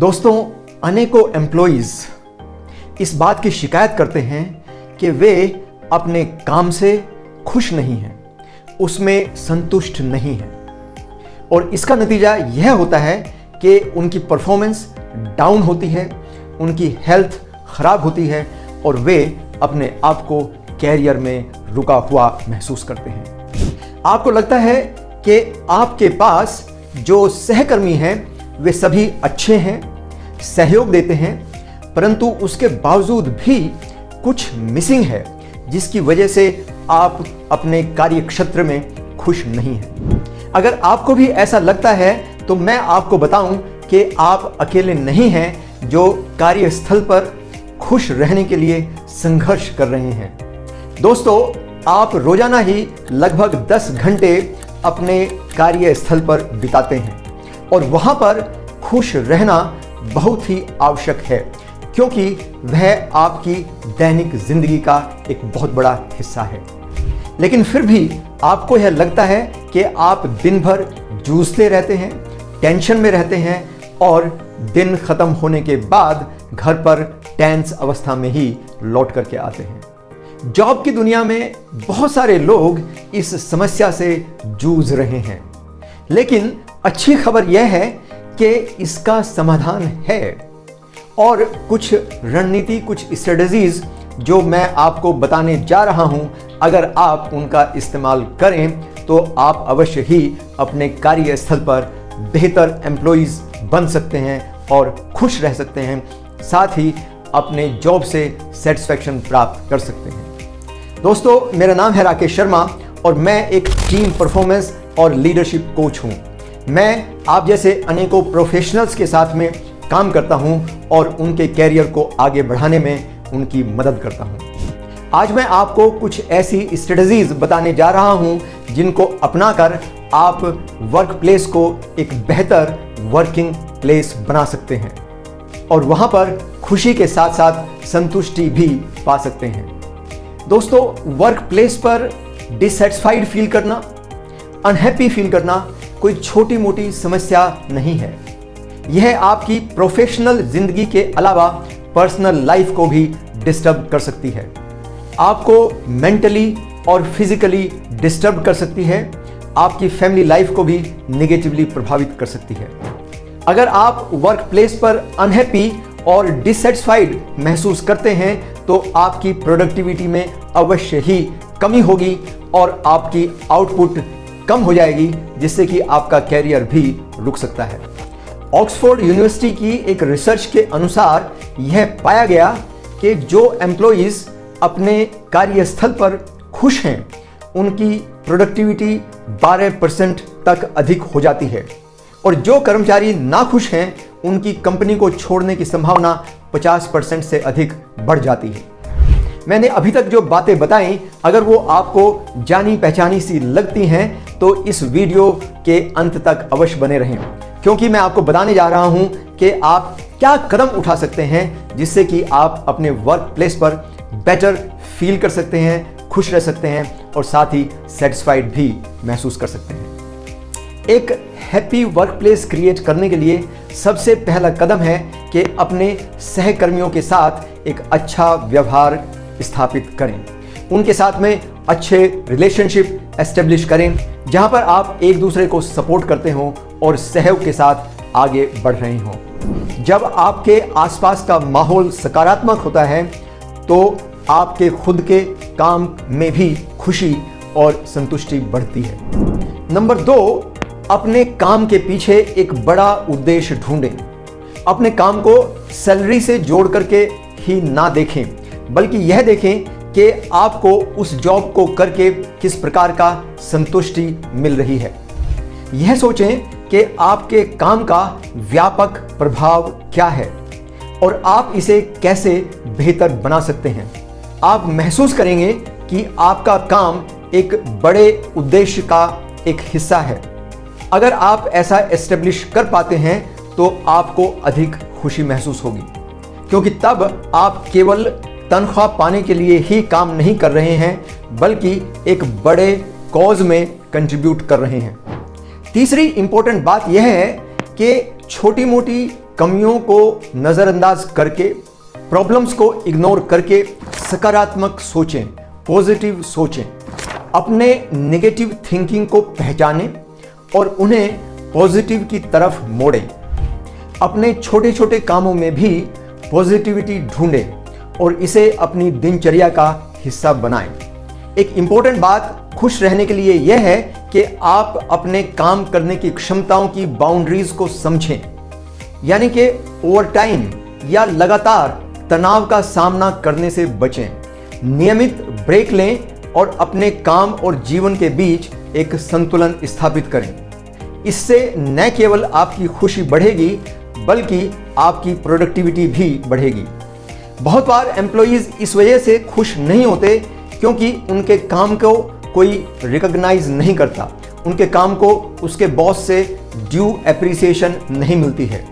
दोस्तों, अनेकों एम्प्लॉइज इस बात की शिकायत करते हैं कि वे अपने काम से खुश नहीं हैं, उसमें संतुष्ट नहीं हैं और इसका नतीजा यह होता है कि उनकी परफॉर्मेंस डाउन होती है, उनकी हेल्थ खराब होती है और वे अपने आप को कैरियर में रुका हुआ महसूस करते हैं। आपको लगता है कि आपके पास जो सहकर्मी हैं वे सभी अच्छे हैं, सहयोग देते हैं, परंतु उसके बावजूद भी कुछ मिसिंग है जिसकी वजह से आप अपने कार्य क्षेत्र में खुश नहीं हैं। अगर आपको भी ऐसा लगता है तो मैं आपको बताऊं कि आप अकेले नहीं हैं जो कार्यस्थल पर खुश रहने के लिए संघर्ष कर रहे हैं। दोस्तों, आप रोजाना ही लगभग 10 घंटे अपने कार्यस्थल पर बिताते हैं और वहां पर खुश रहना बहुत ही आवश्यक है क्योंकि वह आपकी दैनिक जिंदगी का एक बहुत बड़ा हिस्सा है। लेकिन फिर भी आपको यह लगता है कि आप दिन भर जूझते रहते हैं, टेंशन में रहते हैं और दिन खत्म होने के बाद घर पर टेंस अवस्था में ही लौट करके आते हैं। जॉब की दुनिया में बहुत सारे लोग इस समस्या से जूझ रहे हैं, लेकिन अच्छी खबर यह है कि इसका समाधान है और कुछ रणनीति, कुछ स्ट्रेटजीज जो मैं आपको बताने जा रहा हूं, अगर आप उनका इस्तेमाल करें तो आप अवश्य ही अपने कार्यस्थल पर बेहतर एम्प्लॉइज बन सकते हैं और खुश रह सकते हैं, साथ ही अपने जॉब से सेटिस्फैक्शन प्राप्त कर सकते हैं। दोस्तों, मेरा नाम है राकेश शर्मा और मैं एक टीम परफॉर्मेंस और लीडरशिप कोच हूं। मैं आप जैसे अनेकों प्रोफेशनल्स के साथ में काम करता हूं और उनके कैरियर को आगे बढ़ाने में उनकी मदद करता हूं। आज मैं आपको कुछ ऐसी स्ट्रेटजीज बताने जा रहा हूं जिनको अपनाकर आप वर्क प्लेस को एक बेहतर वर्किंग प्लेस बना सकते हैं और वहां पर खुशी के साथ साथ संतुष्टि भी पा सकते हैं। दोस्तों, वर्क प्लेस पर डिससेटिस्फाइड फील करना, अनहैप्पी फील करना कोई छोटी मोटी समस्या नहीं है। यह आपकी प्रोफेशनल जिंदगी के अलावा पर्सनल लाइफ को भी डिस्टर्ब कर सकती है, आपको मेंटली और फिजिकली डिस्टर्ब कर सकती है, आपकी फैमिली लाइफ को भी नेगेटिवली प्रभावित कर सकती है। अगर आप वर्क प्लेस पर अनहैप्पी और डिससेटिस्फाइड महसूस करते हैं तो आपकी प्रोडक्टिविटी में अवश्य ही कमी होगी और आपकी आउटपुट कम हो जाएगी, जिससे कि आपका कैरियर भी रुक सकता है। ऑक्सफोर्ड यूनिवर्सिटी की एक रिसर्च के अनुसार यह पाया गया कि जो एम्प्लॉइज अपने कार्यस्थल पर खुश हैं उनकी प्रोडक्टिविटी 12% तक अधिक हो जाती है और जो कर्मचारी नाखुश हैं उनकी कंपनी को छोड़ने की संभावना 50% से अधिक बढ़ जाती है। मैंने अभी तक जो बातें बताई, अगर वो आपको जानी पहचानी सी लगती हैं तो इस वीडियो के अंत तक अवश्य बने रहें, क्योंकि मैं आपको बताने जा रहा हूं कि आप क्या कदम उठा सकते हैं जिससे कि आप अपने वर्क प्लेस पर बेटर फील कर सकते हैं, खुश रह सकते हैं और साथ ही सेटिस्फाइड भी महसूस कर सकते हैं। एक हैप्पी वर्क प्लेस क्रिएट करने के लिए सबसे पहला कदम है कि अपने सहकर्मियों के साथ एक अच्छा व्यवहार स्थापित करें, उनके साथ में अच्छे रिलेशनशिप एस्टेब्लिश करें जहां पर आप एक दूसरे को सपोर्ट करते हो और सहयोग के साथ आगे बढ़ रहे हो। जब आपके आसपास का माहौल सकारात्मक होता है तो आपके खुद के काम में भी खुशी और संतुष्टि बढ़ती है। नंबर 2, अपने काम के पीछे एक बड़ा उद्देश्य ढूंढें। अपने काम को सैलरी से जोड़ करके ही ना देखें, बल्कि यह देखें कि आपको उस जॉब को करके किस प्रकार का संतुष्टि मिल रही है। यह सोचें कि आपके काम का व्यापक प्रभाव क्या है और आप इसे कैसे बेहतर बना सकते हैं। आप महसूस करेंगे कि आपका काम एक बड़े उद्देश्य का एक हिस्सा है। अगर आप ऐसा एस्टेब्लिश कर पाते हैं तो आपको अधिक खुशी महसूस होगी, क्योंकि तब आप केवल तनख्वाह पाने के लिए ही काम नहीं कर रहे हैं बल्कि एक बड़े कॉज में कंट्रीब्यूट कर रहे हैं। तीसरी इंपॉर्टेंट बात यह है कि छोटी मोटी कमियों को नज़रअंदाज करके, प्रॉब्लम्स को इग्नोर करके सकारात्मक सोचें, पॉजिटिव सोचें। अपने नेगेटिव थिंकिंग को पहचानें और उन्हें पॉजिटिव की तरफ मोड़ें। अपने छोटे छोटे कामों में भी पॉजिटिविटी ढूंढें और इसे अपनी दिनचर्या का हिस्सा बनाएं। एक इम्पोर्टेंट बात खुश रहने के लिए यह है कि आप अपने काम करने की क्षमताओं की बाउंड्रीज को समझें, यानी कि ओवर टाइम या लगातार तनाव का सामना करने से बचें। नियमित ब्रेक लें और अपने काम और जीवन के बीच एक संतुलन स्थापित करें। इससे न केवल आपकी खुशी बढ़ेगी बल्कि आपकी प्रोडक्टिविटी भी बढ़ेगी। बहुत बार एम्प्लॉइज इस वजह से खुश नहीं होते क्योंकि उनके काम को कोई रिकॉग्नाइज नहीं करता, उनके काम को उसके बॉस से ड्यू एप्रिसिएशन नहीं मिलती है।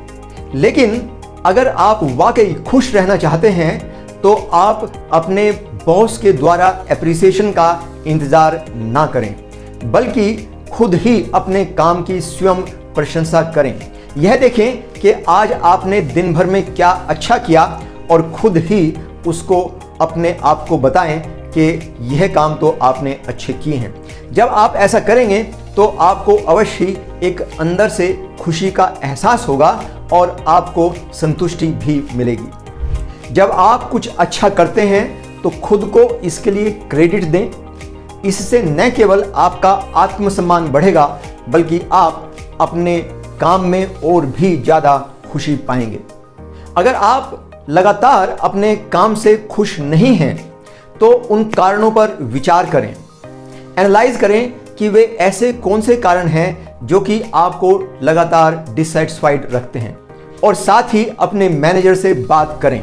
लेकिन अगर आप वाकई खुश रहना चाहते हैं तो आप अपने बॉस के द्वारा एप्रिसिएशन का इंतजार ना करें, बल्कि खुद ही अपने काम की स्वयं प्रशंसा करें। यह देखें कि आज आपने दिन भर में क्या अच्छा किया और खुद ही उसको अपने आप को बताएं कि यह काम तो आपने अच्छे किए हैं। जब आप ऐसा करेंगे तो आपको अवश्य ही एक अंदर से खुशी का एहसास होगा और आपको संतुष्टि भी मिलेगी। जब आप कुछ अच्छा करते हैं तो खुद को इसके लिए क्रेडिट दें। इससे न केवल आपका आत्मसम्मान बढ़ेगा बल्कि आप अपने काम में और भी ज़्यादा खुशी पाएंगे। अगर आप लगातार अपने काम से खुश नहीं हैं तो उन कारणों पर विचार करें, एनालाइज करें कि वे ऐसे कौन से कारण हैं जो कि आपको लगातार डिससेटिस्फाइड रखते हैं, और साथ ही अपने मैनेजर से बात करें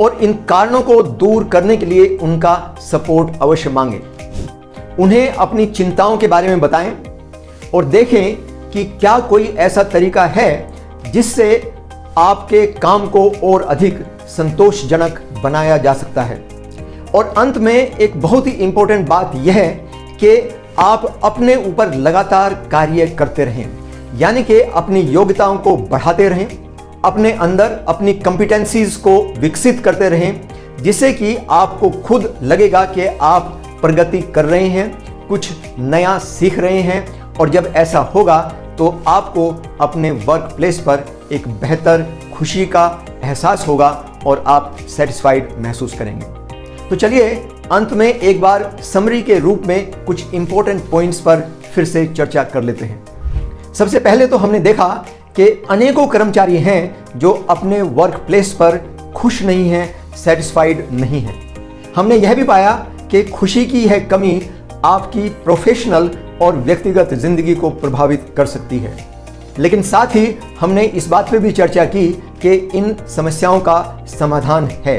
और इन कारणों को दूर करने के लिए उनका सपोर्ट अवश्य मांगें। उन्हें अपनी चिंताओं के बारे में बताएं और देखें कि क्या कोई ऐसा तरीका है जिससे आपके काम को और अधिक संतोषजनक बनाया जा सकता है। और अंत में एक बहुत ही इंपॉर्टेंट बात यह है कि आप अपने ऊपर लगातार कार्य करते रहें, यानी कि अपनी योग्यताओं को बढ़ाते रहें, अपने अंदर अपनी कॉम्पिटेंसीज को विकसित करते रहें, जिससे कि आपको खुद लगेगा कि आप प्रगति कर रहे हैं, कुछ नया सीख रहे हैं। और जब ऐसा होगा तो आपको अपने वर्क प्लेस पर एक बेहतर खुशी का एहसास होगा और आप सेटिस्फाइड महसूस करेंगे। तो चलिए अंत में एक बार समरी के रूप में कुछ इंपॉर्टेंट पॉइंट्स पर फिर से चर्चा कर लेते हैं। सबसे पहले तो हमने देखा कि अनेकों कर्मचारी हैं जो अपने वर्क प्लेस पर खुश नहीं हैं, सेटिस्फाइड नहीं हैं। हमने यह भी पाया कि खुशी की यह कमी आपकी प्रोफेशनल और व्यक्तिगत जिंदगी को प्रभावित कर सकती है। लेकिन साथ ही हमने इस बात पर भी चर्चा की कि इन समस्याओं का समाधान है।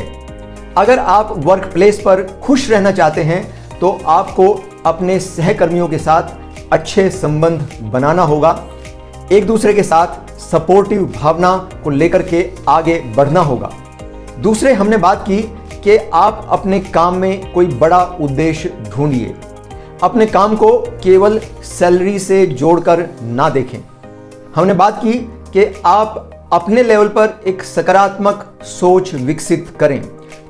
अगर आप वर्क प्लेस पर खुश रहना चाहते हैं तो आपको अपने सहकर्मियों के साथ अच्छे संबंध बनाना होगा, एक दूसरे के साथ सपोर्टिव भावना को लेकर के आगे बढ़ना होगा। दूसरे हमने बात की कि आप अपने काम में कोई बड़ा उद्देश्य ढूंढिए, अपने काम को केवल सैलरी से जोड़कर ना देखें। हमने बात की कि आप अपने लेवल पर एक सकारात्मक सोच विकसित करें,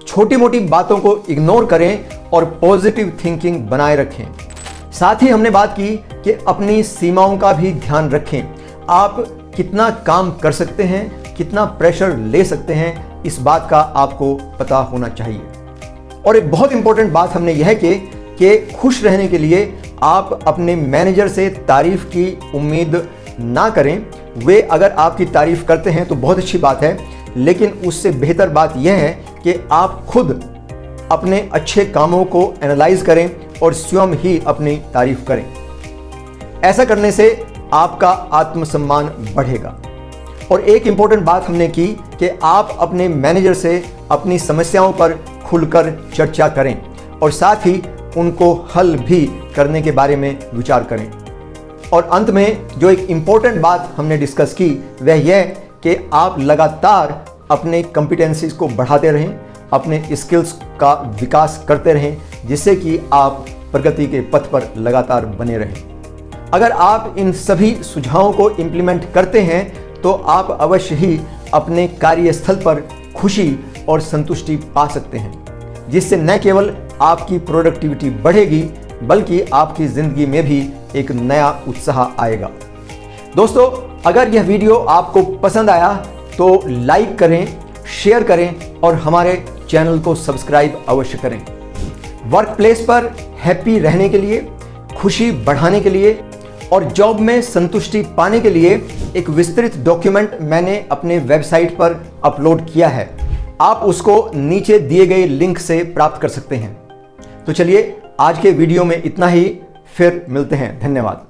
छोटी मोटी बातों को इग्नोर करें और पॉजिटिव थिंकिंग बनाए रखें। साथ ही हमने बात की कि अपनी सीमाओं का भी ध्यान रखें। आप कितना काम कर सकते हैं, कितना प्रेशर ले सकते हैं, इस बात का आपको पता होना चाहिए। और एक बहुत इंपॉर्टेंट बात हमने यह कि खुश रहने के लिए आप अपने मैनेजर से तारीफ की उम्मीद ना करें। वे अगर आपकी तारीफ करते हैं तो बहुत अच्छी बात है, लेकिन उससे बेहतर बात यह है कि आप खुद अपने अच्छे कामों को एनालाइज करें और स्वयं ही अपनी तारीफ करें। ऐसा करने से आपका आत्मसम्मान बढ़ेगा। और एक इंपॉर्टेंट बात हमने की कि आप अपने मैनेजर से अपनी समस्याओं पर खुलकर चर्चा करें और साथ ही उनको हल भी करने के बारे में विचार करें। और अंत में जो एक इंपॉर्टेंट बात हमने डिस्कस की वह यह कि आप लगातार अपने कॉम्पिटेंसीज को बढ़ाते रहें, अपने स्किल्स का विकास करते रहें, जिससे कि आप प्रगति के पथ पर लगातार बने रहें। अगर आप इन सभी सुझावों को इम्प्लीमेंट करते हैं तो आप अवश्य ही अपने कार्यस्थल पर खुशी और संतुष्टि पा सकते हैं, जिससे न केवल आपकी प्रोडक्टिविटी बढ़ेगी बल्कि आपकी जिंदगी में भी एक नया उत्साह आएगा। दोस्तों, अगर यह वीडियो आपको पसंद आया तो लाइक करें, शेयर करें और हमारे चैनल को सब्सक्राइब अवश्य करें। वर्क प्लेस पर हैप्पी रहने के लिए, खुशी बढ़ाने के लिए और जॉब में संतुष्टि पाने के लिए एक विस्तृत डॉक्यूमेंट मैंने अपने वेबसाइट पर अपलोड किया है। आप उसको नीचे दिए गए लिंक से प्राप्त कर सकते हैं। तो चलिए, आज के वीडियो में इतना ही, फिर मिलते हैं। धन्यवाद।